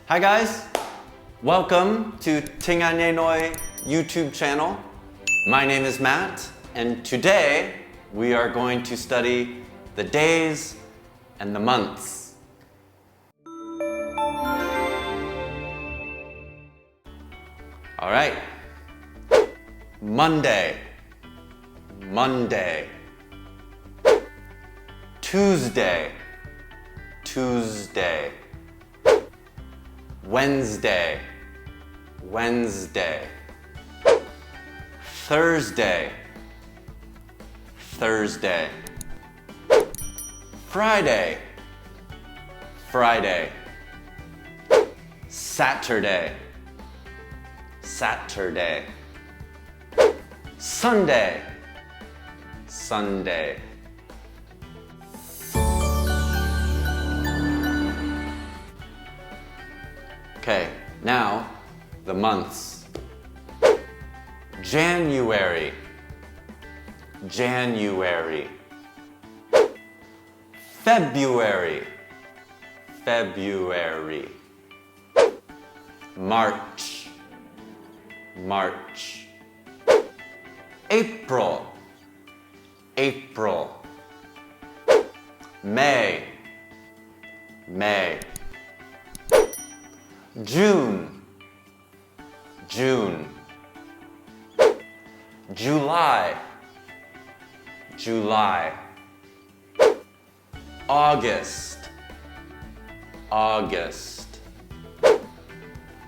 Hi guys, welcome to Tiếng Anh Nghe YouTube channel. My name is Matt, and today we are going to study the days and the months. All right, Monday, Monday. Tuesday, Tuesday. Wednesday, Wednesday. Thursday, Thursday. Friday, Friday. Saturday, Saturday. Sunday, Sunday. Okay, now the months. January, January. February, February. March, March. April, April. May, May. June, June. July, July. August, August.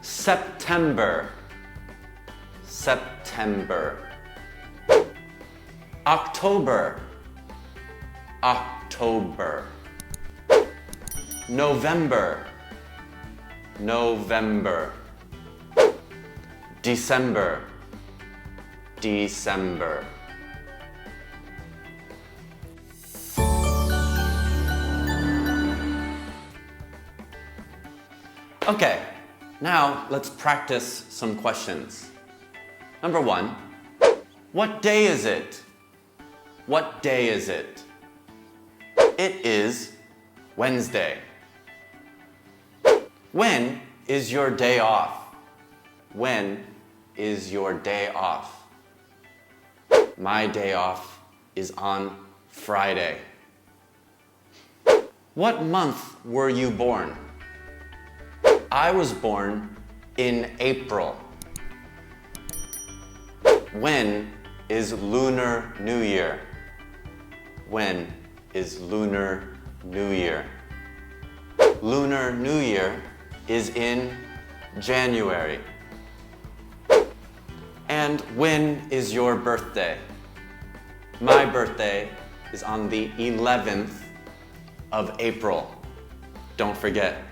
September, September. October, October. November, November. December, December. Okay, now let's practice some questions. Number one, what day is it? What day is it? It is Wednesday. When is your day off? When is your day off? My day off is on Friday. What month were you born? I was born in April. When is Lunar New Year? When is Lunar New Year? Lunar New Year is in January. And when is your birthday? My birthday is on the 11th of April. Don't forget.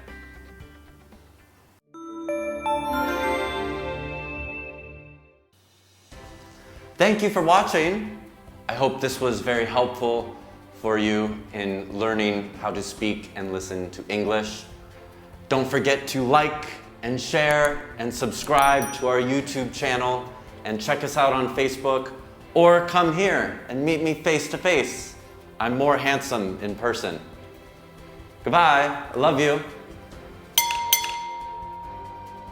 Thank you for watching. I hope this was very helpful for you in learning how to speak and listen to English. Don't forget to like and share and subscribe to our YouTube channel and check us out on Facebook, or come here and meet me face to face. I'm more handsome in person. Goodbye, I love you.